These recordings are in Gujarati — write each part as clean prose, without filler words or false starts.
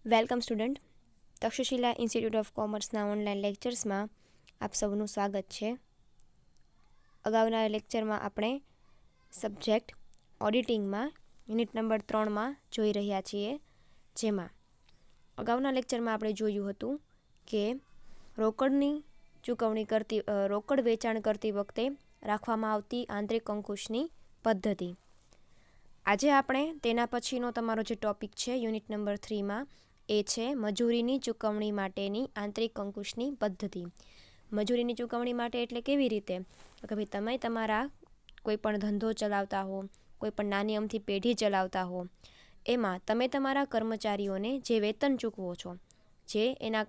Welcome student. Takshashila institute of કોમર્સના ઓનલાઈન લેક્ચર્સમાં આપ સૌનું સ્વાગત છે. અગાઉના લેક્ચરમાં આપણે સબ્જેક્ટ ઓડિટિંગમાં યુનિટ નંબર 3માં જોઈ રહ્યા છીએ, જેમાં અગાઉના લેક્ચરમાં આપણે જોયું હતું કે રોકડ વેચાણ કરતી વખતે રાખવામાં આવતી આંતરિક અંકુશની પદ્ધતિ. આજે આપણે તેના પછીનો તમારો જે ટોપિક છે યુનિટ નંબર 3માં એ છે મજૂરીની ચૂકવણી માટેની આંતરિક અંકુશની પદ્ધતિ. મજૂરીની ચૂકવણી માટે એટલે કેવી રીતે કે ભાઈ તમે તમારા કોઈ પણ ધંધો ચલાવતા હો, કોઈ પણ નાની અમથી પેઢી ચલાવતા હો, એમાં તમે તમારા કર્મચારીઓને જે વેતન ચૂકવો છો, જે એના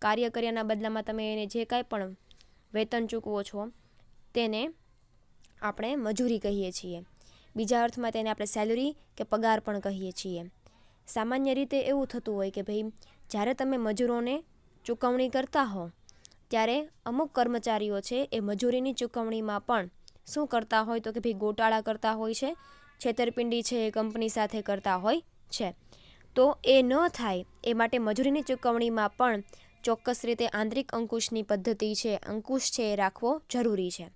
કાર્ય કર્યાના બદલામાં તમે એને જે કાંઈ પણ વેતન ચૂકવો છો તેને આપણે મજૂરી કહીએ છીએ. બીજા અર્થમાં તેને આપણે સેલરી કે પગાર પણ કહીએ છીએ. સામાન્ય રીતે એવું થતું હોય કે ભાઈ જ્યારે તમે મજૂરોને ચૂકવણી કરતા હો ત્યારે અમુક કર્મચારીઓ છે એ મજૂરીની ચૂકવણીમાં પણ શું કરતા હોય તો કે ભાઈ ગોટાળા કરતા હોય છે, છેતરપિંડી છે એ કંપની સાથે કરતા હોય છે. તો એ ન થાય એ માટે મજૂરીની ચૂકવણીમાં પણ ચોક્કસ રીતે આંતરિક અંકુશની પદ્ધતિ છે, અંકુશ છે એ રાખવો જરૂરી છે.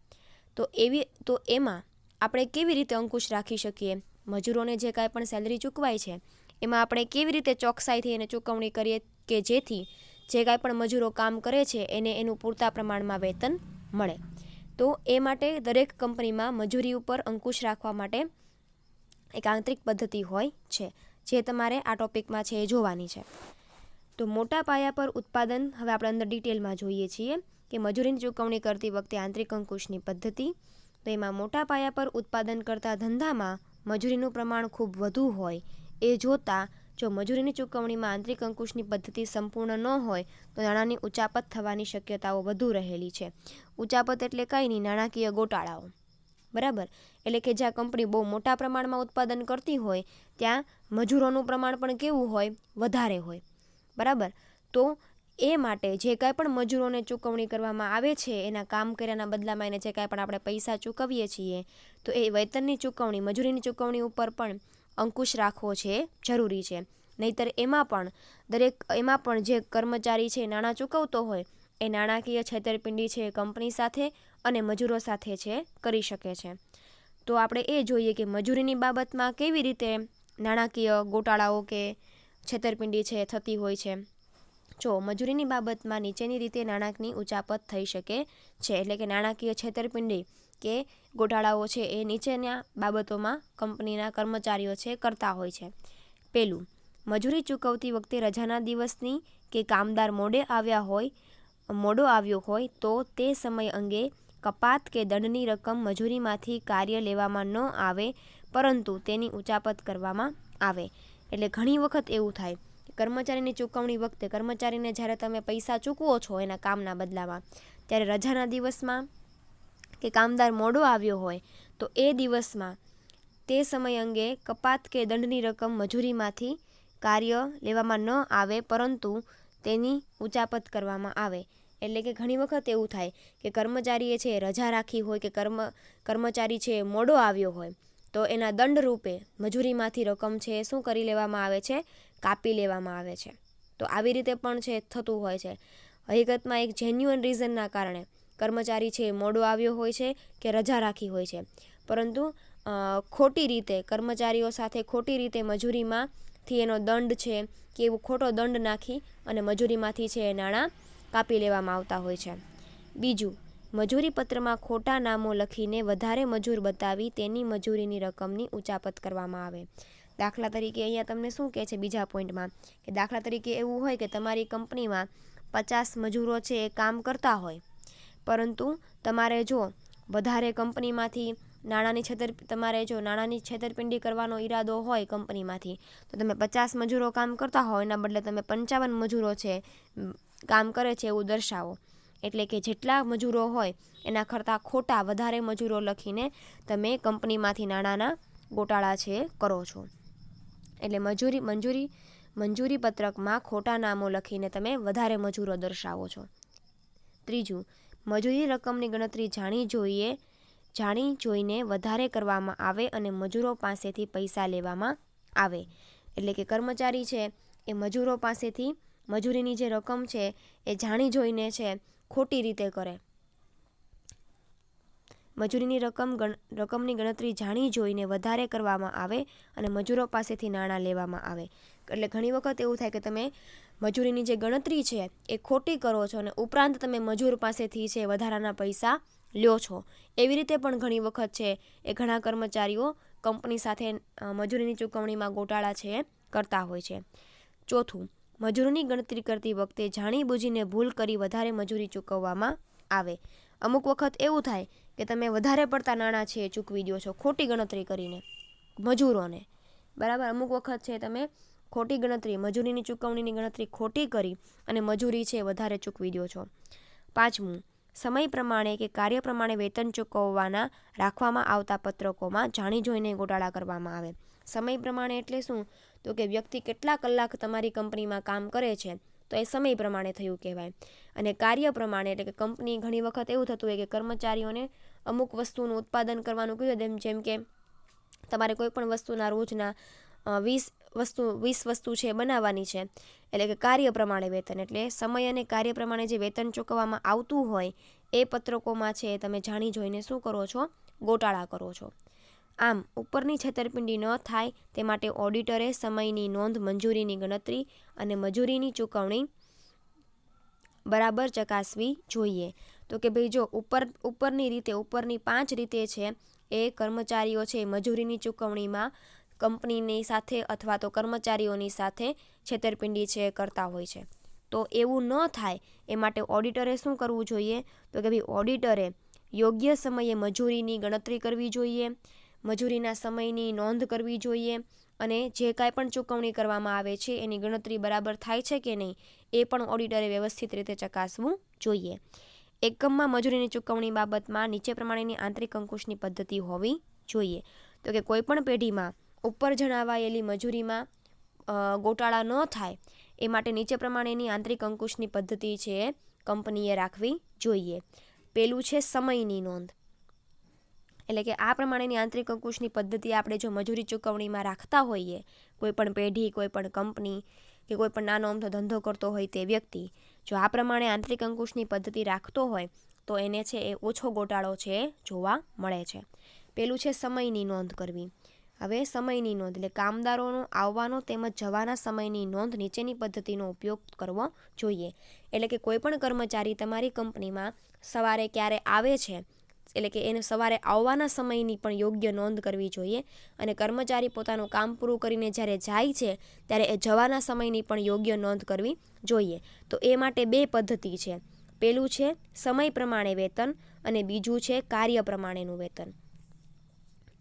તો એમાં આપણે કેવી રીતે અંકુશ રાખી શકીએ? મજૂરોને જે કાંઈ પણ સેલરી ચૂકવાય છે એમાં આપણે કેવી રીતે ચોકસાઈથી એને ચૂકવણી કરીએ કે જેથી જે કાંઈ પણ મજૂરો કામ કરે છે એને એનું પૂરતા પ્રમાણમાં વેતન મળે. તો એ માટે દરેક કંપનીમાં મજૂરી ઉપર અંકુશ રાખવા માટે એક આંતરિક પદ્ધતિ હોય છે, જે તમારે આ ટોપિકમાં છે એ જોવાની છે. તો મોટા પાયા પર ઉત્પાદન હવે આપણે અંદર ડિટેલમાં જોઈએ છીએ કે મજૂરીની ચૂકવણી કરતી વખતે આંતરિક અંકુશની પદ્ધતિ. તો એમાં મોટા પાયા પર ઉત્પાદન કરતા ધંધામાં મજૂરીનું પ્રમાણ ખૂબ વધુ હોય એ જોતાં જો મજૂરીની ચૂકવણીમાં આંતરિક અંકુશની પદ્ધતિ સંપૂર્ણ ન હોય તો નાણાંની ઉચાપત થવાની શક્યતાઓ વધુ રહેલી છે. ઉચાપત એટલે કાંઈ નહીં, નાણાકીય ગોટાળાઓ, બરાબર. એટલે કે જ્યાં કંપની બહુ મોટા પ્રમાણમાં ઉત્પાદન કરતી હોય ત્યાં મજૂરોનું પ્રમાણ પણ કેવું હોય? વધારે હોય, બરાબર. તો એ માટે જે કાંઈ પણ મજૂરોને ચૂકવણી કરવામાં આવે છે એના કામ કર્યાના બદલામાં એને જે કાંઈ પણ આપણે પૈસા ચૂકવીએ છીએ તો એ વેતનની ચૂકવણી, મજૂરીની ચૂકવણી ઉપર પણ અંકુશ રાખવો છે જરૂરી છે. નહીંતર એમાં પણ જે કર્મચારી છે નાણાં ચૂકવતો હોય એ નાણાકીય છેતરપિંડી છે કંપની સાથે અને મજૂરો સાથે છે કરી શકે છે. તો આપણે એ જોઈએ કે મજૂરીની બાબતમાં કેવી રીતે નાણાકીય ગોટાળાઓ કે છેતરપિંડી છે થતી હોય છે. જો મજૂરીની બાબતમાં નીચેની રીતે નાણાંની ઉચાપત થઈ શકે છે, એટલે કે નાણાકીય છેતરપિંડી કે ગોટાળાઓ છે એ નીચેના બાબતોમાં કંપનીના કર્મચારીઓ છે કરતા હોય છે. પહેલું, મજૂરી ચૂકવતી વખતે રજાના દિવસની કે કામદાર મોડો આવ્યો હોય તો તે સમય અંગે કપાત કે દંડની રકમ મજૂરીમાંથી કાર્ય લેવામાં ન આવે પરંતુ તેની ઉચાપત કરવામાં આવે. એટલે ઘણી વખત એવું થાય કર્મચારીની ચૂકવણી વખતે કર્મચારીને જ્યારે તમે પૈસા ચૂકવો છો એના કામના બદલામાં, ત્યારે રજાના દિવસમાં કે કામદાર મોડો આવ્યો હોય તો એ દિવસમાં તે સમય અંગે કપાત કે દંડની રકમ મજૂરીમાંથી કાર્ય લેવામાં ન આવે પરંતુ તેની ઉચાપત કરવામાં આવે. એટલે કે ઘણી વખત એવું થાય કે કર્મચારીએ છે રજા રાખી હોય કે કર્મચારી છે મોડો આવ્યો હોય તો એના દંડ રૂપે મજૂરીમાંથી રકમ છે શું કરી લેવામાં આવે છે? કાપી લેવામાં આવે છે. તો આવી રીતે પણ છે થતું હોય છે. હકીકતમાં એક જેન્યુઅન રીઝનના કારણે કર્મચારી છે મોડો આવ્યો હોય છે કે રજા રાખી હોય છે, પરંતુ ખોટી રીતે કર્મચારીઓ સાથે ખોટી રીતે મજૂરીમાંથી એનો દંડ છે કે એવું ખોટો દંડ નાખી અને મજૂરીમાંથી છે એ નાણાં કાપી લેવામાં આવતા હોય છે. બીજું, મજૂરી પત્રમાં ખોટા નામો લખીને વધારે મજૂર બતાવી તેની મજૂરીની રકમની ઉચાપત કરવામાં આવે. દાખલા તરીકે અહીંયા તમને શું કહે છે બીજા પોઈન્ટમાં કે દાખલા તરીકે એવું હોય કે તમારી કંપનીમાં 50 મજૂરો છે એ કામ કરતા હોય, પરંતુ તમારે જો વધારે કંપનીમાંથી નાણાંની છેતરપિંડી કરવાનો ઈરાદો હોય કંપનીમાંથી તો તમે 50 મજૂરો કામ કરતા હોય એના બદલે તમે 55 મજૂરો છે કામ કરે છે એવું દર્શાવો. એટલે કે જેટલા મજૂરો હોય એના કરતાં ખોટા વધારે મજૂરો લખીને તમે કંપનીમાંથી નાણાંના ગોટાળા છે કરો છો. એટલે મંજૂરી પત્રકમાં ખોટા નામો લખીને તમે વધારે મજૂરો દર્શાવો છો. ત્રીજું, મજૂરી રકમની ગણતરી જાણી જોઈને વધારે કરવામાં આવે અને મજૂરો પાસેથી પૈસા લેવામાં આવે. એટલે કે કર્મચારી છે એ મજૂરો પાસેથી મજૂરીની જે રકમ છે એ જાણી જોઈને છે ખોટી રીતે કરે. મજૂરીની રકમની ગણતરી જાણી જોઈને વધારે કરવામાં આવે અને મજૂરો પાસેથી નાણાં લેવામાં આવે. એટલે ઘણી વખત એવું થાય કે તમે મજૂરીની જે ગણતરી છે એ ખોટી કરો છો અને ઉપરાંત તમે મજૂર પાસેથી છે વધારાના પૈસા લ્યો છો. એવી રીતે પણ ઘણી વખત છે એ ઘણા કર્મચારીઓ કંપની સાથે મજૂરીની ચૂકવણીમાં ગોટાળા છે કરતા હોય છે. ચોથું, મજૂરીની ગણતરી કરતી વખતે જાણીબૂજીને ભૂલ કરી વધારે મજૂરી ચૂકવવામાં આવે. અમુક વખત એવું થાય કે તમે વધારે પડતા નાણાં છે એ ચૂકવી દો છો ખોટી ગણતરી કરીને મજૂરોને, બરાબર. અમુક વખત છે તમે ખોટી ગણતરી, મજૂરીની ચૂકવણીની ગણતરી ખોટી કરી અને મજૂરી છે વધારે ચૂકવી દો છો. પાંચમું, સમય પ્રમાણે કે કાર્ય પ્રમાણે વેતન ચૂકવવાના રાખવામાં આવતા પત્રકોમાં જાણી જોઈને ગોટાળા કરવામાં આવે. સમય પ્રમાણે એટલે શું? તો કે વ્યક્તિ કેટલા કલાક તમારી કંપનીમાં કામ કરે છે તો એ સમય પ્રમાણે થયું કહેવાય. અને કાર્ય પ્રમાણે એટલે કે કંપની ઘણી વખત એવું થતું હોય કે કર્મચારીઓને અમુક વસ્તુનું ઉત્પાદન કરવાનું કહ્યું, જેમ કે તમારે કોઈ પણ વસ્તુના રોજના 20 વસ્તુ છે બનાવવાની છે, એટલે કે કાર્ય પ્રમાણે વેતન. એટલે સમય અને કાર્ય પ્રમાણે જે વેતન ચૂકવવામાં આવતું હોય એ પત્રકોમાં છે તમે જાણી જોઈને શું કરો છો? ગોટાળા કરો છો. આમ ઉપરની છેતરપિંડી ન થાય તે માટે ઓડિટરે સમયની નોંધ, મંજૂરીની ગણતરી અને મજૂરીની ચૂકવણી બરાબર ચકાસવી જોઈએ. તો કે ભાઈ જો ઉપરની 5 રીતે છે એ કર્મચારીઓ છે મજૂરીની ચૂકવણીમાં કંપનીની સાથે અથવા તો કર્મચારીઓની સાથે છેતરપિંડી છે કરતા હોય છે. તો એવું ન થાય એ માટે ઓડિટરે શું કરવું જોઈએ? તો કે ભાઈ ઓડિટરે યોગ્ય સમયે મજૂરીની ગણતરી કરવી જોઈએ, મજૂરીના સમયની નોંધ કરવી જોઈએ અને જે કાંઈ પણ ચૂકવણી કરવામાં આવે છે એની ગણતરી બરાબર થાય છે કે નહીં એ પણ ઓડિટરે વ્યવસ્થિત રીતે ચકાસવું જોઈએ. એકમમાં મજૂરીની ચૂકવણી બાબતમાં નીચે પ્રમાણેની આંતરિક અંકુશની પદ્ધતિ હોવી જોઈએ. તો કે કોઈપણ પેઢીમાં ઉપર જણાવાયેલી મજૂરીમાં ગોટાળા ન થાય એ માટે નીચે પ્રમાણેની આંતરિક અંકુશની પદ્ધતિ છે કંપનીએ રાખવી જોઈએ. પેલું છે સમયની નોંધ. એટલે કે આ પ્રમાણેની આંતરિક અંકુશની પદ્ધતિ આપણે જો મજૂરી ચૂકવણીમાં રાખતા હોઈએ, કોઈપણ પેઢી, કોઈપણ કંપની કે કોઈપણ નાનો અમથો ધંધો કરતો હોય તે વ્યક્તિ જો આ પ્રમાણે આંતરિક અંકુશની પદ્ધતિ રાખતો હોય તો એને છે એ ઓછો ગોટાળો છે જોવા મળે છે. પેલું છે સમયની નોંધ કરવી. હવે સમયની નોંધ એટલે કામદારોનો આવવાનો તેમજ જવાના સમયની નોંધ નીચેની પદ્ધતિનો ઉપયોગ કરવો જોઈએ. એટલે કે કોઈપણ કર્મચારી તમારી કંપનીમાં સવારે ક્યારે આવે છે એટલે કે એને સવારે આવવાના સમયની પણ યોગ્ય નોંધ કરવી જોઈએ અને કર્મચારી પોતાનું કામ પૂરું કરીને જ્યારે જાય છે ત્યારે એ જવાના સમયની પણ યોગ્ય નોંધ કરવી જોઈએ. તો એ માટે 2 પદ્ધતિ છે. પેલું છે સમય પ્રમાણે વેતન અને બીજું છે કાર્ય પ્રમાણેનું વેતન.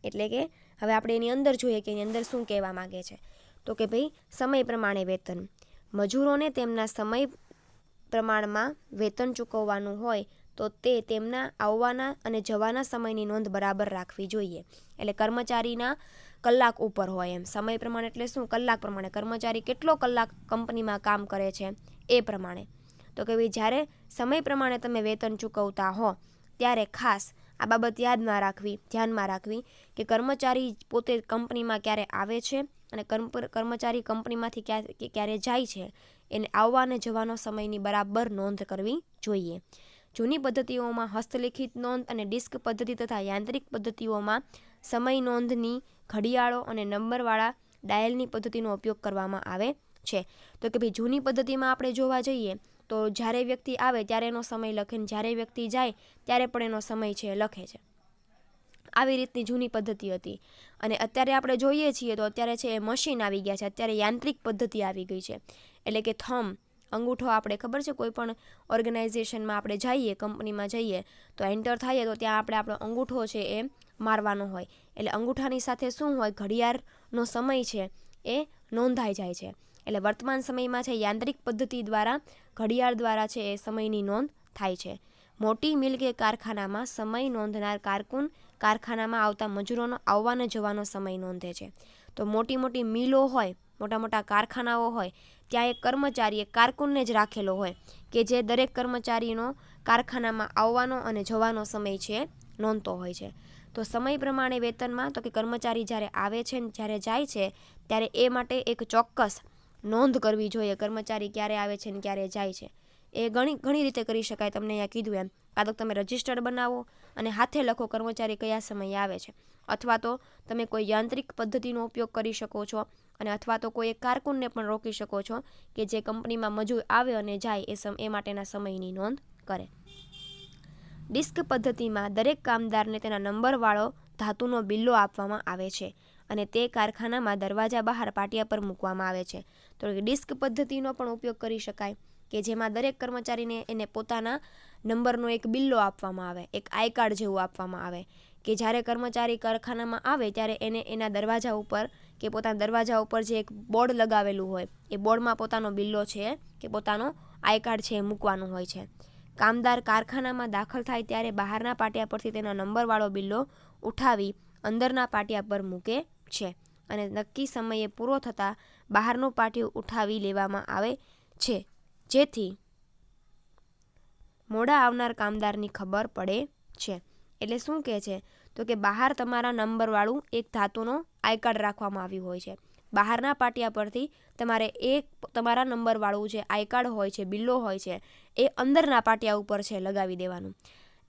એટલે કે હવે આપણે એની અંદર જોઈએ કે એની અંદર શું કહેવા માગે છે. તો કે ભાઈ સમય પ્રમાણે વેતન, મજૂરોને તેમના સમય પ્રમાણમાં વેતન ચૂકવવાનું હોય તો તે તેમના આવવાના અને જવાના સમયની નોંધ બરાબર રાખવી જોઈએ. એટલે કર્મચારીના કલાક ઉપર હોય એમ. સમય પ્રમાણે એટલે શું? કલાક પ્રમાણે. કર્મચારી કેટલો કલાક કંપનીમાં કામ કરે છે એ પ્રમાણે. તો કે ભાઈ જ્યારે સમય પ્રમાણે તમે વેતન ચૂકવતા હો ત્યારે ખાસ આ બાબત ધ્યાનમાં રાખવી કે કર્મચારી પોતે કંપનીમાં ક્યારે આવે છે અને કર્મચારી કંપનીમાંથી ક્યારે જાય છે એને આવવા અને જવાનો સમયની બરાબર નોંધ કરવી જોઈએ. જૂની પદ્ધતિઓમાં હસ્તલિખિત નોંધ અને ડિસ્ક પદ્ધતિ તથા યાંત્રિક પદ્ધતિઓમાં સમય નોંધની ઘડિયાળો અને નંબરવાળા ડાયલની પદ્ધતિનો ઉપયોગ કરવામાં આવે છે. તો કે ભાઈ જૂની પદ્ધતિમાં આપણે જોવા જઈએ તો જ્યારે વ્યક્તિ આવે ત્યારે એનો સમય લખે ને જ્યારે વ્યક્તિ જાય ત્યારે પણ એનો સમય છે લખે છે. આવી રીતની જૂની પદ્ધતિ હતી. અને અત્યારે આપણે જોઈએ છીએ તો અત્યારે છે એ મશીન આવી ગયા છે. અત્યારે યાંત્રિક પદ્ધતિ આવી ગઈ છે. એટલે કે અંગૂઠો આપણે ખબર છે કોઈ પણ ઓર્ગેનાઇઝેશનમાં આપણે જઈએ, કંપનીમાં જઈએ તો એન્ટર થઈએ તો ત્યાં આપણે આપણો અંગૂઠો છે એ મારવાનો હોય. એટલે અંગૂઠાની સાથે શું હોય? ઘડિયાળનો સમય છે એ નોંધાઈ જાય છે. એટલે વર્તમાન સમયમાં છે યાંત્રિક પદ્ધતિ દ્વારા ઘડિયાળ દ્વારા છે એ સમયની નોંધ થાય છે. મોટી મિલ કે કારખાનામાં સમય નોંધનાર કારકુન કારખાનામાં આવતા મજૂરોનો આવવાનો જવાનો સમય નોંધે છે. તો મોટી મિલો હોય, મોટા કારખાનાઓ હોય ત્યાં એક કર્મચારી એક કારકુનને જ રાખેલો હોય કે જે દરેક કર્મચારીનો કારખાનામાં આવવાનો અને જવાનો સમય છે નોંધતો હોય છે. તો સમય પ્રમાણે વેતનમાં તો કે કર્મચારી જ્યારે આવે છે ને જ્યારે જાય છે ત્યારે એ માટે એક ચોક્કસ નોંધ કરવી જોઈએ, કર્મચારી ક્યારે આવે છે ને ક્યારે જાય છે. એ ઘણી રીતે કરી શકાય. તમને અહીંયા કીધું એમ, કાં તો તમે રજિસ્ટર્ડ બનાવો અને હાથે લખો કર્મચારી કયા સમયે આવે છે, અથવા તો તમે કોઈ યાંત્રિક પદ્ધતિનો ઉપયોગ કરી શકો છો, અને અથવા તો કોઈ એક કારકુનને પણ રોકી શકો છો કે જે કંપનીમાં મજૂર આવે અને જાય એ માટેના સમયની નોંધ કરે. ડિસ્ક પદ્ધતિમાં દરેક કામદારને તેના નંબરવાળો ધાતુનો બિલ્લો આપવામાં આવે છે અને તે કારખાનામાં દરવાજા બહાર પાટિયા પર મૂકવામાં આવે છે. તો ડિસ્ક પદ્ધતિનો પણ ઉપયોગ કરી શકાય કે જેમાં દરેક કર્મચારીને એને પોતાના નંબરનો એક બિલ્લો આપવામાં આવે, એક આઈ કાર્ડ જેવું આપવામાં આવે કે જ્યારે કર્મચારી કારખાનામાં આવે ત્યારે એને એના દરવાજા ઉપર કે પોતાના દરવાજા ઉપર જે એક બોર્ડ લગાવેલું હોય એ બોર્ડમાં પોતાનો બિલ્લો છે કે પોતાનો આઈ કાર્ડ છે એ મૂકવાનું હોય છે. કામદાર કારખાનામાં દાખલ થાય ત્યારે બહારના પાટિયા પરથી તેનો નંબરવાળો બિલ્લો ઉઠાવી અંદરના પાટિયા પર મૂકે છે અને નક્કી સમયે પૂરો થતાં બહારનું પાટિયું ઉઠાવી લેવામાં આવે છે, જેથી મોડા આવનાર કામદારની ખબર પડે છે. એટલે શું કહે છે તો કે બહાર તમારા નંબરવાળું એક ધાતુનો આઈ કાર્ડ રાખવામાં આવ્યું હોય છે. બહારના પાટિયા પરથી તમારે એક તમારા નંબરવાળું જે આઈ કાર્ડ હોય છે, બિલ્લો હોય છે, એ અંદરના પાટિયા ઉપર છે લગાવી દેવાનું.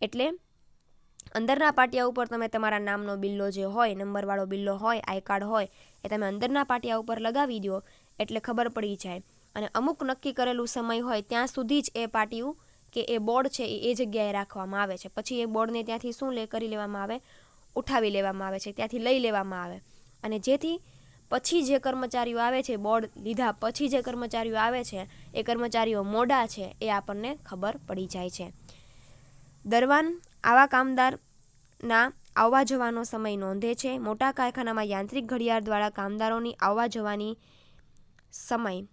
એટલે અંદરના પાટિયા ઉપર તમે તમારા નામનો બિલ્લો જે હોય, નંબરવાળો બિલ્લો હોય, આઈ કાર્ડ હોય, એ તમે અંદરના પાટિયા ઉપર લગાવી દો એટલે ખબર પડી જાય. અને અમુક નક્કી કરેલું સમય હોય ત્યાં સુધી જ એ પાટિયું કે એ બોર્ડ છે એ જગ્યાએ રાખવામાં આવે છે. પછી એ બોર્ડને ત્યાંથી શું કરી લેવામાં આવે, ઉઠાવી લેવામાં આવે છે, ત્યાંથી લઈ લેવામાં આવે. અને જેથી પછી જે કર્મચારીઓ આવે છે, બોર્ડ લીધા પછી જે કર્મચારીઓ આવે છે એ કર્મચારીઓ મોડા છે એ આપણને ખબર પડી જાય છે. દરવાન આવા કામદારના આવવા જવાનો સમય નોંધે છે. મોટા કારખાનામાં યાંત્રિક ઘડિયાળ દ્વારા કામદારોની આવવા જવાની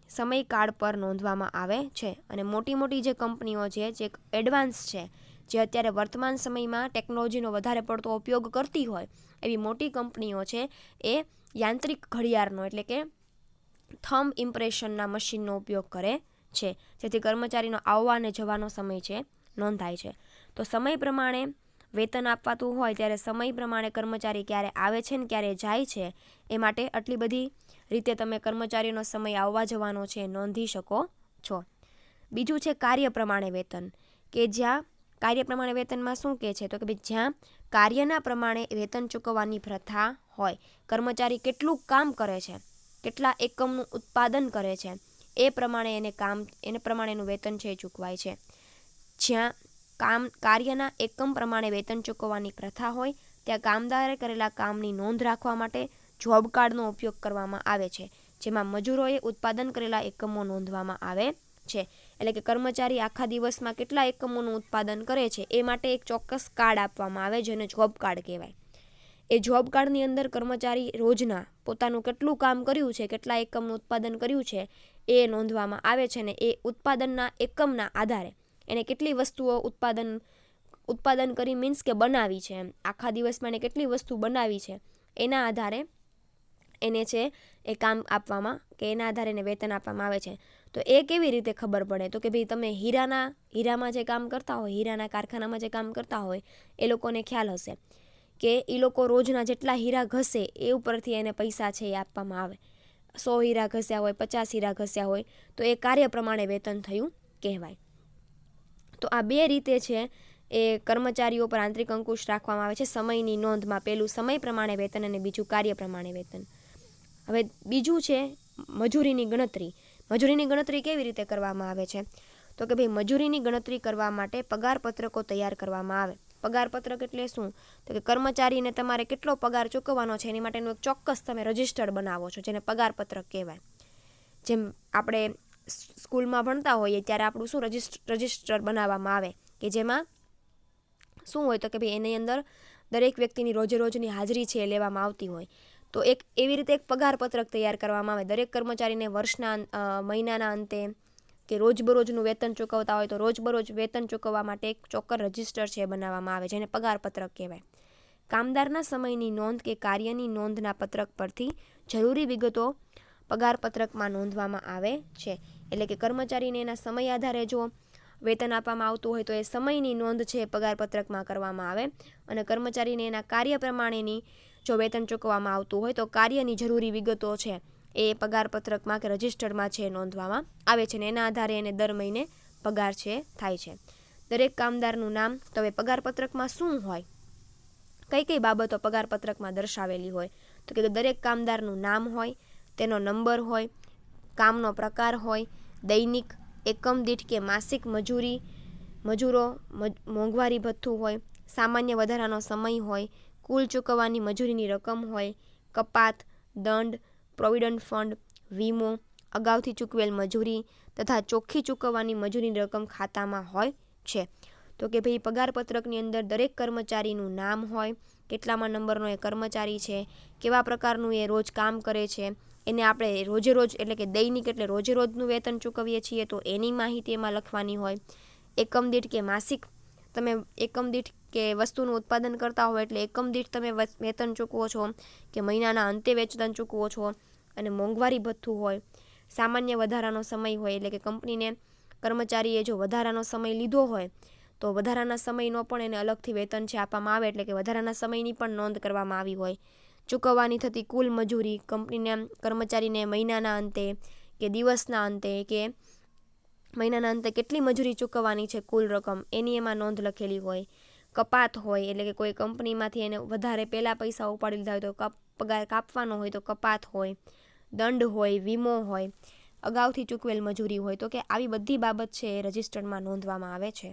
સમયકાળ પર નોંધવામાં આવે છે. અને મોટી જે કંપનીઓ છે જે એડવાન્સ છે, જે અત્યારે વર્તમાન સમયમાં ટેકનોલોજીનો વધારે પડતો ઉપયોગ કરતી હોય એવી મોટી કંપનીઓ છે એ યાંત્રિક ઘડિયાળનો એટલે કે થંબ ઇમ્પ્રેશનના મશીનનો ઉપયોગ કરે છે, જેથી કર્મચારીનો આવવા અને જવાનો સમય છે નોંધાય છે. તો સમય પ્રમાણે વેતન આપવાતું હોય ત્યારે સમય પ્રમાણે કર્મચારી ક્યારે આવે છે ને ક્યારે જાય છે એ માટે આટલી બધી રીતે તમે કર્મચારીનો સમય આવવા જવાનો છે નોંધી શકો છો. બીજું છે કાર્ય પ્રમાણે વેતન, કે જ્યાં કાર્ય પ્રમાણે વેતનમાં શું કહે છે તો કે ભાઈ જ્યાં કાર્યના પ્રમાણે વેતન ચૂકવવાની પ્રથા હોય. કર્મચારી કેટલું કામ કરે છે, કેટલા એકમનું ઉત્પાદન કરે છે એ પ્રમાણે એને પ્રમાણેનું વેતન છે એ ચૂકવાય છે. જ્યાં કાર્યના એકમ પ્રમાણે વેતન ચૂકવવાની પ્રથા હોય ત્યાં કામદારે કરેલા કામની નોંધ રાખવા માટે જોબ કાર્ડનો ઉપયોગ કરવામાં આવે છે, જેમાં મજૂરોએ ઉત્પાદન કરેલા એકમો નોંધવામાં આવે છે. એટલે કે કર્મચારી આખા દિવસમાં કેટલા એકમોનું ઉત્પાદન કરે છે એ માટે એક ચોક્કસ કાર્ડ આપવામાં આવે જેને જોબ કાર્ડ કહેવાય. એ જોબ કાર્ડની અંદર કર્મચારી રોજના પોતાનું કેટલું કામ કર્યું છે, કેટલા એકમનું ઉત્પાદન કર્યું છે એ નોંધવામાં આવે છે. ને એ ઉત્પાદનના એકમના આધારે એને કેટલી વસ્તુઓ ઉત્પાદન કરી મીન્સ કે બનાવી છે, એમ આખા દિવસમાં એને કેટલી વસ્તુ બનાવી છે એના આધારે એને છે એ કામ આપવામાં કે એના આધારે એને વેતન આપવામાં આવે છે. તો એ કેવી રીતે ખબર પડે તો કે ભાઈ તમે હીરામાં જે કામ કરતા હોય, હીરાના કારખાનામાં જે કામ કરતા હોય એ લોકોને ખ્યાલ હશે કે એ લોકો રોજના જેટલા હીરા ઘસે એ ઉપરથી એને પૈસા છે એ આપવામાં આવે. 100 હીરા ઘસ્યા હોય, 50 હીરા ઘસ્યા હોય તો એ કાર્ય પ્રમાણે વેતન થયું કહેવાય. તો આ બે રીતે છે એ કર્મચારીઓ પર આંતરિક અંકુશ રાખવામાં આવે છે સમયની નોંધમાં. પહેલું સમય પ્રમાણે વેતન અને બીજું કાર્ય પ્રમાણે વેતન. હવે બીજું છે મજૂરીની ગણતરી. મજૂરીની ગણતરી કેવી રીતે કરવામાં આવે છે તો કે ભાઈ મજૂરીની ગણતરી કરવા માટે પગાર પત્રકો તૈયાર કરવામાં આવે. પગાર પત્રક એટલે શું તો કે કર્મચારીને તમારે કેટલો પગાર ચૂકવવાનો છે એની માટેનું એક ચોક્કસ તમે રજિસ્ટર બનાવો છો જેને પગાર પત્રક કહેવાય. જેમ આપણે સ્કૂલમાં ભણતા હોઈએ ત્યારે આપણું શું રજિસ્ટર બનાવવામાં આવે કે જેમાં શું હોય તો કે ભાઈ એની અંદર દરેક વ્યક્તિની રોજની હાજરી છે એ લેવામાં આવતી હોય. તો એવી રીતે એક પગાર પત્રક તૈયાર કરવામાં આવે. દરેક કર્મચારીને મહિનાના અંતે કે રોજબરોજનું વેતન ચૂકવતા હોય તો રોજબરોજ વેતન ચૂકવવા માટે એક ચોક્કસ રજિસ્ટર છે બનાવવામાં આવે જેને પગાર પત્રક કહેવાય. કામદારના સમયની નોંધ કે કાર્યની નોંધના પત્રક પરથી જરૂરી વિગતો પગાર પત્રકમાં નોંધવામાં આવે છે. એટલે કે કર્મચારીને એના સમય આધારે જો વેતન આપવામાં આવતું હોય તો એ સમયની નોંધ છે એ પગારપત્રકમાં કરવામાં આવે અને કર્મચારીને એના કાર્ય પ્રમાણેની જો વેતન ચૂકવવામાં આવતું હોય તો કાર્યની જરૂરી વિગતો છે એ પગારપત્રકમાં કે રજિસ્ટરમાં છે નોંધવામાં આવે છે અને એના આધારે એને દર મહિને પગાર છે થાય છે. દરેક કામદારનું નામ. તો હવે પગારપત્રકમાં શું હોય, કઈ કઈ બાબતો પગારપત્રકમાં દર્શાવેલી હોય, તો કે દરેક કામદારનું નામ હોય, તેનો નંબર હોય, કામનો પ્રકાર હોય, દૈનિક, એકમ દીઠ કે માસિક મજૂરો મોંઘવારી ભથ્થું હોય, સામાન્ય વધારાનો સમય હોય, કુલ ચૂકવવાની મજૂરીની રકમ હોય, કપાત, દંડ, પ્રોવિડન્ટ ફંડ, વીમો, અગાઉથી ચૂકવેલ મજૂરી તથા ચોખ્ખી ચૂકવવાની મજૂરીની રકમ ખાતામાં હોય છે. તો કે ભાઈ પગારપત્રકની અંદર દરેક કર્મચારીનું નામ હોય, કેટલામાં નંબરનો એ કર્મચારી છે, કેવા પ્રકારનું એ રોજ કામ કરે છે, એને આપણે રોજે રોજ એટલે કે દૈનિક એટલે રોજે રોજનું વેતન ચૂકવીએ છીએ તો એની માહિતી એમાં લખવાની હોય. એકમ દીઠ કે માસિક, તમે એકમ દીઠ કે વસ્તુનું ઉત્પાદન કરતા હોય એટલે એકમ દીઠ તમે વેતન ચૂકવો છો કે મહિનાના અંતે વેતન ચૂકવો છો. અને મોંઘવારી ભથ્થું હોય, સામાન્ય વધારાનો સમય હોય એટલે કે કંપનીને કર્મચારીએ જો વધારાનો સમય લીધો હોય તો વધારાના સમયનો પણ એને અલગથી વેતન છે આપવામાં આવે એટલે કે વધારાના સમયની પણ નોંધ કરવામાં આવી હોય. ચૂકવવાની થતી કુલ મજૂરી કંપનીને કર્મચારીને મહિનાના અંતે કે દિવસના અંતે કે મહિનાના અંતે કેટલી મજૂરી ચૂકવવાની છે કુલ રકમ એની એમાં નોંધ લખેલી હોય. કપાત હોય એટલે કે કોઈ કંપનીમાંથી એને વધારે પહેલાં પૈસા ઉપાડી લીધા હોય તો પગાર કાપવાનો હોય તો કપાત હોય. દંડ હોય, વીમો હોય, અગાઉથી ચૂકવેલ મજૂરી હોય. તો કે આવી બધી બાબત છે એ રજિસ્ટરમાં નોંધવામાં આવે છે.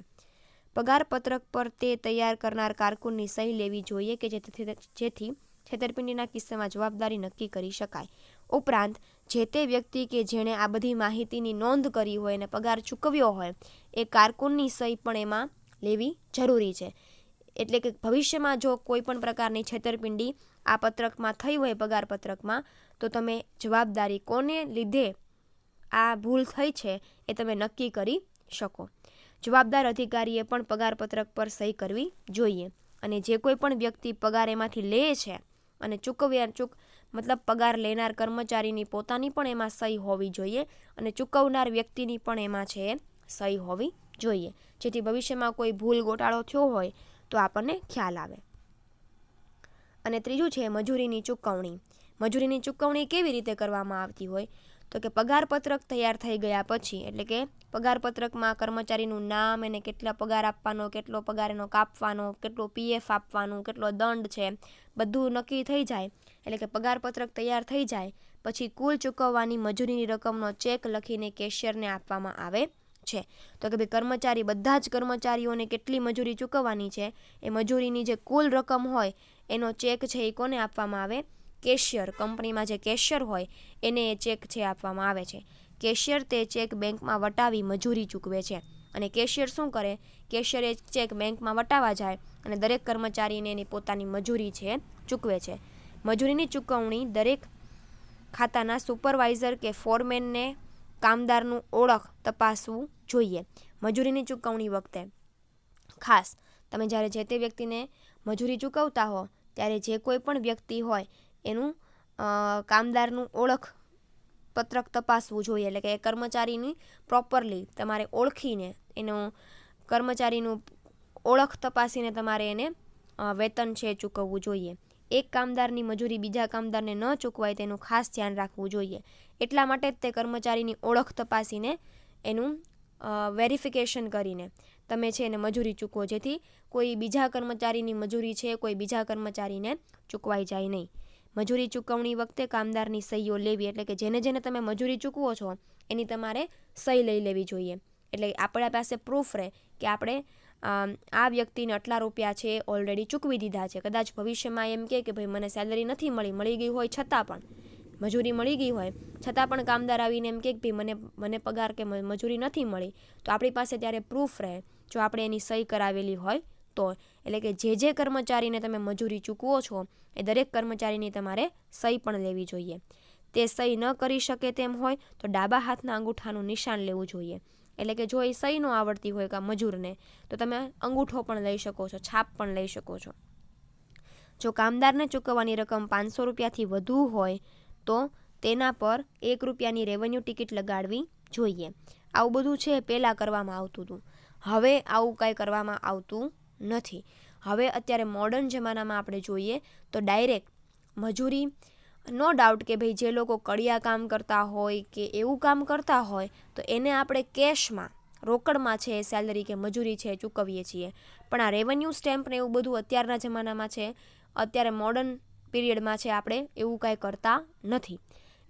પગારપત્રક પર તે તૈયાર કરનાર કારકુનની સહી લેવી જોઈએ કે જેથી છેતરપિંડીના કિસ્સામાં જવાબદારી નક્કી કરી શકાય. ઉપરાંત જે તે વ્યક્તિ કે જેણે આ બધી માહિતીની નોંધ કરી હોય અને પગાર ચૂકવ્યો હોય એ કારકુનની સહી પણ એમાં લેવી જરૂરી છે. એટલે કે ભવિષ્યમાં જો કોઈ પણ પ્રકારની છેતરપિંડી આ પત્રકમાં થઈ હોય પગારપત્રકમાં તો તમે જવાબદારી કોને લીધે આ ભૂલ થઈ છે એ તમે નક્કી કરી શકો. જવાબદાર અધિકારીએ પણ પગારપત્રક પર સહી કરવી જોઈએ અને જે કોઈ પણ વ્યક્તિ પગાર એમાંથી લે છે અને મતલબ પગાર લેનાર કર્મચારીની પોતાની પણ એમાં સહી હોવી જોઈએ અને ચૂકવનાર વ્યક્તિની પણ એમાં છે સહી હોવી જોઈએ જેથી ભવિષ્યમાં કોઈ ભૂલ ગોટાળો થયો હોય તો આપણને ખ્યાલ આવે. અને ત્રીજું છે મજૂરીની ચૂકવણી. મજૂરીની ચૂકવણી કેવી રીતે કરવામાં આવતી હોય તો કે પગારપત્રક તૈયાર થઈ ગયા પછી એટલે કે પગારપત્રકમાં કર્મચારીનું નામ, એને કેટલા પગાર આપવાનો, કેટલો પગાર એનો કાપવાનો, કેટલો પીએફ આપવાનું, કેટલો દંડ છે બધું નક્કી થઈ જાય એટલે કે પગારપત્રક તૈયાર થઈ જાય પછી કુલ ચૂકવવાની મજૂરીની રકમનો ચેક લખીને કેશિયરને આપવામાં આવે છે. તો કે ભાઈ કર્મચારી બધા જ કર્મચારીઓને કેટલી મજૂરી ચૂકવવાની છે એ મજૂરીની જે કુલ રકમ હોય એનો ચેક છે એ કોને આપવામાં આવે? કેશિયર. કંપનીમાં જે કેશિયર હોય એને એ ચેક છે આપવામાં આવે છે. કેશિયર તે ચેક બેંકમાં વટાવી મજૂરી ચૂકવે છે અને કેશિયર શું કરે? કેશિયર એ ચેક બેંકમાં વટાવવા જાય અને દરેક કર્મચારીને એની પોતાની મજૂરી છે ચૂકવે છે. મજૂરીની ચૂકવણી દરેક ખાતાના સુપરવાઇઝર કે ફોરમેનને કામદારનું ઓળખ તપાસવું જોઈએ. મજૂરીની ચૂકવણી વખતે ખાસ તમે જ્યારે જે તે વ્યક્તિને મજૂરી ચૂકવતા હો ત્યારે જે કોઈ પણ વ્યક્તિ હોય એનું કામદારનું ઓળખ પત્રક તપાસવું જોઈએ એટલે કે એ કર્મચારીની પ્રોપરલી તમારે ઓળખીને એનું કર્મચારીનું ઓળખ તપાસીને તમારે એને વેતન છે ચૂકવવું જોઈએ. એક કામદારની મજૂરી બીજા કામદારને ન ચૂકવાય તેનું ખાસ ધ્યાન રાખવું જોઈએ. એટલા માટે જ તે કર્મચારીની ઓળખ તપાસીને એનું વેરિફિકેશન કરીને તમે છે એને મજૂરી ચૂકવો જેથી કોઈ બીજા કર્મચારીની મજૂરી છે કોઈ બીજા કર્મચારીને ચૂકવાઈ જાય નહીં. મજૂરી ચૂકવણી વખતે કામદારની સહીઓ લેવી એટલે કે જેને જેને તમે મજૂરી ચૂકવો છો એની તમારે સહી લઈ લેવી જોઈએ એટલે આપણા પાસે પ્રૂફ રહે કે આપણે આ વ્યક્તિને આટલા રૂપિયા છે ઓલરેડી ચૂકવી દીધા છે. કદાચ ભવિષ્યમાં એમ કે ભાઈ મને સેલરી નથી મળી ગઈ હોય છતાં પણ મજૂરી મળી ગઈ હોય છતાં પણ કામદાર આવીને એમ કે ભાઈ મને પગાર કે મજૂરી નથી મળી તો આપણી પાસે ત્યારે પ્રૂફ રહે જો આપણે એની સહી કરાવેલી હોય તો. એટલે કે જે કર્મચારીને તમે મજૂરી ચૂકવો છો એ દરેક કર્મચારીની તમારે સહી પણ લેવી જોઈએ. તે સહી ન કરી શકે તેમ હોય તો ડાબા હાથના અંગૂઠાનું નિશાન લેવું જોઈએ. એટલે કે જો એ સહી ન આવડતી હોય કે મજૂરને તો તમે અંગૂઠો પણ લઈ શકો છો, છાપ પણ લઈ શકો છો. જો કામદારને ચૂકવવાની રકમ 500 રૂપિયાથી વધુ હોય તો તેના પર 1 રૂપિયાની રેવન્યુ ટિકિટ લગાડવી જોઈએ. આવું બધું છે પહેલાં કરવામાં આવતું હતું હવે આવું કાંઈ કરવામાં આવતું નથી. હવે અત્યારે મોડર્ન જમાનામાં આપણે જોઈએ તો ડાયરેક્ટ મજૂરી, નો ડાઉટ કે ભાઈ જે લોકો કડિયા કામ કરતા હોય કે એવું કામ કરતા હોય તો એને આપણે કેશમાં, રોકડમાં છે સેલરી કે મજૂરી છે ચૂકવીએ છીએ. પણ આ રેવન્યુ સ્ટેમ્પ ને એવું બધું અત્યારના જમાનામાં છે, અત્યારે મોડર્ન પીરિયડમાં છે, આપણે એવું કાંઈ કરતા નથી.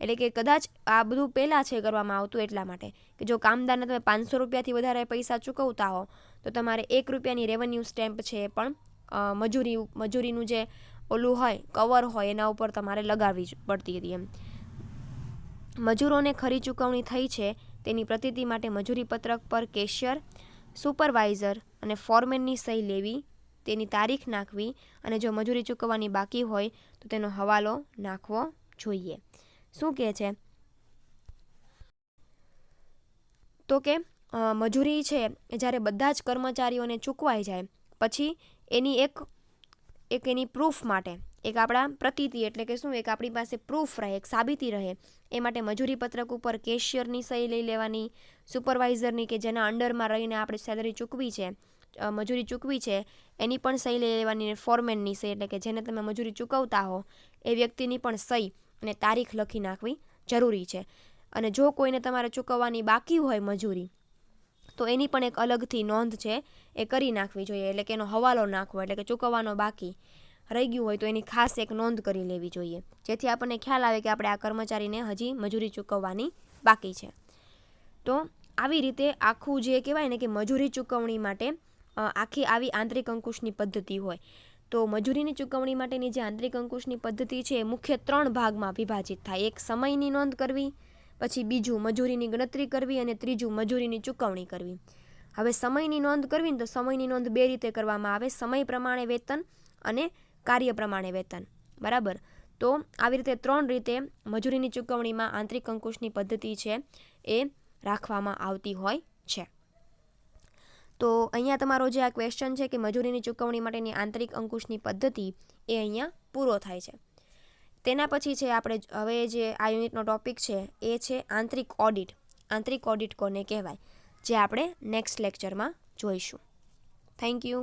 એટલે કે કદાચ આ બધું પહેલાં છે કરવામાં આવતું એટલા માટે કે જો કામદારને તમે 500 રૂપિયાથી વધારે પૈસા ચૂકવતા હો તો તમારે 1 રૂપિયાની રેવન્યુ સ્ટેમ્પ છે એ પણ મજૂરીનું જે ઓલું હોય કવર હોય એના ઉપર તમારે લગાવવી પડતી હતી એમ. મજૂરોને ખરી ચૂકવણી થઈ છે તેની પ્રતીતિ માટે મજૂરી પત્રક પર કેશિયર, સુપરવાઇઝર અને ફોરમેનની સહી લેવી, તેની તારીખ નાખવી અને જો મજૂરી ચૂકવવાની બાકી હોય તો તેનો હવાલો નાખવો જોઈએ. શું કહે છે તો કે મજૂરી છે જ્યારે બધા જ કર્મચારીઓને ચૂકવાઈ જાય પછી એની એક એની પ્રૂફ માટે એક આપણા પ્રતીતિ એટલે કે શું, એક આપણી પાસે પ્રૂફ રહે, એક સાબિતી રહે એ માટે મજૂરી પત્રક ઉપર કેશિયરની સહી લઈ લેવાની, સુપરવાઇઝરની કે જેના અંડરમાં રહીને આપણે સેલરી ચૂકવી છે, મજૂરી ચૂકવી છે એની પણ સહી લઈ લેવાની, ફોરમેનની સહી એટલે કે જેને તમે મજૂરી ચૂકવતા હો એ વ્યક્તિની પણ સહી અને તારીખ લખી નાખવી જરૂરી છે. અને જો કોઈને તમારે ચૂકવવાની બાકી હોય મજૂરી તો એની પણ એક અલગથી નોંધ છે એ કરી નાખવી જોઈએ. એટલે કે એનો હવાલો નાખવો, એટલે કે ચૂકવવાનો બાકી રહી ગયું હોય તો એની ખાસ એક નોંધ કરી લેવી જોઈએ, જેથી આપણને ખ્યાલ આવે કે આપણે આ કર્મચારીને હજી મજૂરી ચૂકવવાની બાકી છે. તો આવી રીતે આખું જે કહેવાય ને કે મજૂરી ચૂકવણી માટે આખી આવી આંતરિક અંકુશની પદ્ધતિ હોય. તો મજૂરીની ચૂકવણી માટેની જે આંતરિક અંકુશની પદ્ધતિ છે એ મુખ્ય 3 ભાગમાં વિભાજિત થાય. એક સમયની નોંધ કરવી, પછી બીજું મજૂરીની ગણતરી કરવી અને ત્રીજું મજૂરીની ચૂકવણી કરવી. હવે સમયની નોંધ કરવી ને તો સમયની નોંધ 2 રીતે કરવામાં આવે, સમય પ્રમાણે વેતન અને કાર્ય પ્રમાણે વેતન. બરાબર. તો આવી રીતે 3 રીતે મજૂરીની ચૂકવણીમાં આંતરિક અંકુશની પદ્ધતિ છે એ રાખવામાં આવતી હોય છે. તો અહીંયા તમારો જે આ ક્વેશ્ચન છે કે મજૂરીની ચૂકવણી માટેની આંતરિક અંકુશની પદ્ધતિ એ અહીંયા પૂરો થાય છે. તેના પછી છે આપણે હવે જે આ યુનિટનો ટોપિક છે એ છે આંતરિક ઓડિટ. આંતરિક ઓડિટ કોને કહેવાય, જે આપણે નેક્સ્ટ લેક્ચરમાં જોઈશું. Thank you.